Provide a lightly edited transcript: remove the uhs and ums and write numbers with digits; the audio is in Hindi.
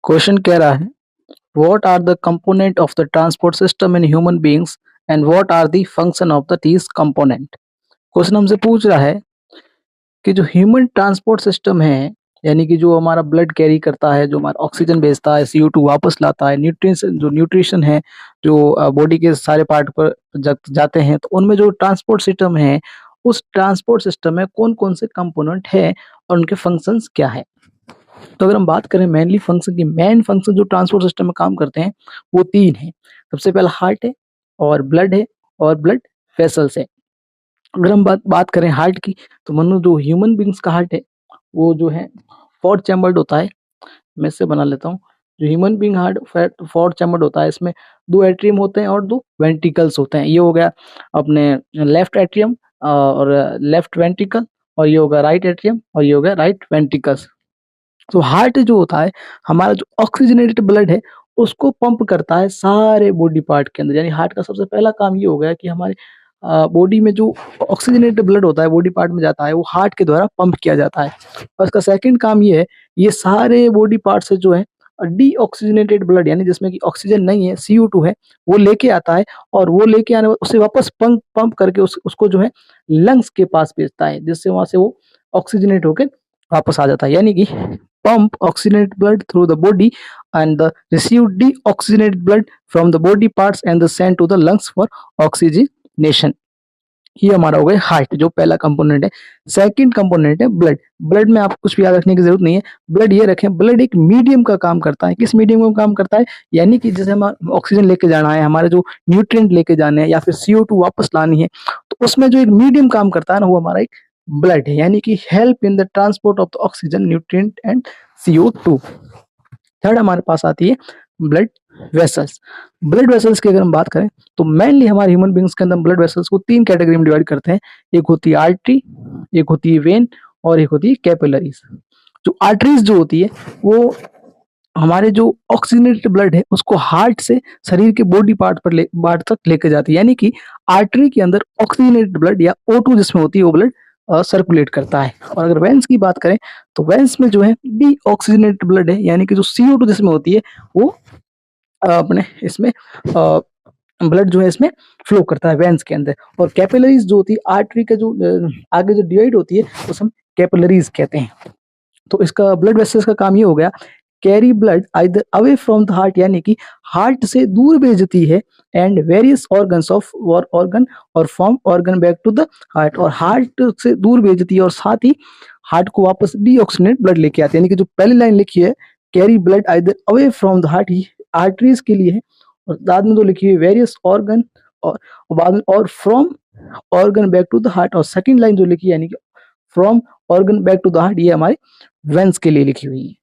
क्वेश्चन कह रहा है what are the component of the transport system in human beings and what are the function of the these component. Question हमसे पूछ रहा है कि जो ह्यूमन ट्रांसपोर्ट सिस्टम है, यानी कि जो हमारा ब्लड कैरी करता है, जो हमारा ऑक्सीजन भेजता है, CO2 वापस लाता है, न्यूट्रिशन है जो बॉडी के सारे पार्ट पर जाते हैं, तो उनमें जो ट्रांसपोर्ट सिस्टम है, उस ट्रांसपोर्ट सिस्टम में कौन कौन से कंपोनेंट है और उनके फंक्शंस क्या है। तो अगर हम बात करें मेनली फंक्शन की, मेन फंक्शन जो ट्रांसपोर्ट सिस्टम में काम करते हैं वो तीन है। सबसे पहला हार्ट है और ब्लड है और ब्लड वेसल्स है। अगर हम बात करें हार्ट की, तो मनो जो ह्यूमन बींग्स का हार्ट है वो जो है 4 चैम्बर्ड होता है। मैं इससे बना लेता हूँ। जो ह्यूमन बींग हार्ट 4 चैम्बर्ड होता है, इसमें 2 एट्रियम होते हैं और 2 वेंट्रिकल्स होते हैं। ये हो गया अपने लेफ्ट एट्रियम और लेफ्ट वेंट्रिकल, और ये होगा राइट एट्रियम और ये होगा राइट वेंट्रिकल्स। तो हार्ट जो होता है, हमारा जो ऑक्सीजनेटेड ब्लड है उसको पंप करता है सारे बॉडी पार्ट के अंदर। यानी हार्ट का सबसे पहला काम ये हो गया कि हमारे बॉडी में जो ऑक्सीजनेटेड ब्लड होता है बॉडी पार्ट में जाता है, वो हार्ट के द्वारा पंप किया जाता है। और इसका सेकंड काम ये है, ये सारे बॉडी पार्ट से जो है डीऑक्सीजनेटेड ब्लड, यानी जिसमें कि ऑक्सीजन नहीं है, CO2 है, वो लेके आता है। और वो लेके आने बाद उसे वापस पंप करके उसको जो है लंग्स के पास भेजता है, जिससे वहां से वो ऑक्सीजनेट होकर वापस आ जाता है। यानी कि pump oxygenated blood through the body and the receive deoxygenated blood from the body parts and the send to the lungs for oxygenation। ये हमारा हो गया हार्ट, जो पहला कंपोनेंट है। सेकंड कंपोनेंट है ब्लड। ब्लड में आपको कुछ भी याद रखने की जरूरत नहीं है। ब्लड ये रखें, ब्लड एक मीडियम का काम करता है। किस मीडियम का काम करता है? यानी कि जैसे हम ऑक्सीजन लेके जाना है, हमारे जो न्यूट्रिएंट लेके जाने हैं या फिर CO2 वापस लानी है, तो उसमें जो एक मीडियम काम करता है ना, वो हमारा एक ब्लड है। यानी कि help in the transport of the oxygen, nutrient and CO2। Third हमारे पास आती है ब्लड वेसल्स। ब्लड वेसल्स की अगर हम बात करें, तो मेनली हमारे ह्यूमन बींग्स के अंदर ब्लड वेसल्स को 3 कैटेगरी में डिवाइड करते हैं। एक होती है आर्टरी, एक होती है वेन और एक होती है कैपिलरीज। जो आर्टरीज जो होती है वो हमारे जो ऑक्सीजनेटेड ब्लड है उसको हार्ट से शरीर के बॉडी पार्ट तक लेके जाती है। यानी कि आर्टरी के अंदर ऑक्सीजनेटेड ब्लड या O2 जिसमें होती है वो ब्लड सर्कुलेट करता है। और अगर वेंस की बात करें, तो वेंस में जो है डीऑक्सीजनेटेड ब्लड है, यानी कि जो CO2 जिसमें होती है वो अपने इसमें ब्लड जो है इसमें फ्लो करता है वेंस के अंदर। और कैपिलरीज जो होती है आर्टरी का जो आगे जो डिवाइड होती है उसे हम कैपिलरीज कहते हैं। तो इसका ब्लड वेसल्स का काम ये हो गया, carry blood either away from the heart, यानी कि हार्ट से दूर भेजती है, and various organs of organ और from organ back to the heart, और हार्ट से दूर भेजती है और साथ ही हार्ट को वापस डीऑक्सीजनेट ब्लड लेके आती है। यानी कि जो पहली लाइन लिखी है carry blood either away from the heart, he arteries के लिए है, और बाद में जो लिखी है वेरियस ऑर्गन और बाद में और from organ back to the heart, और सेकंड लाइन जो लिखी है यानी कि from organ back to the heart, ये हमारे वेंस के लिए लिखी हुई है।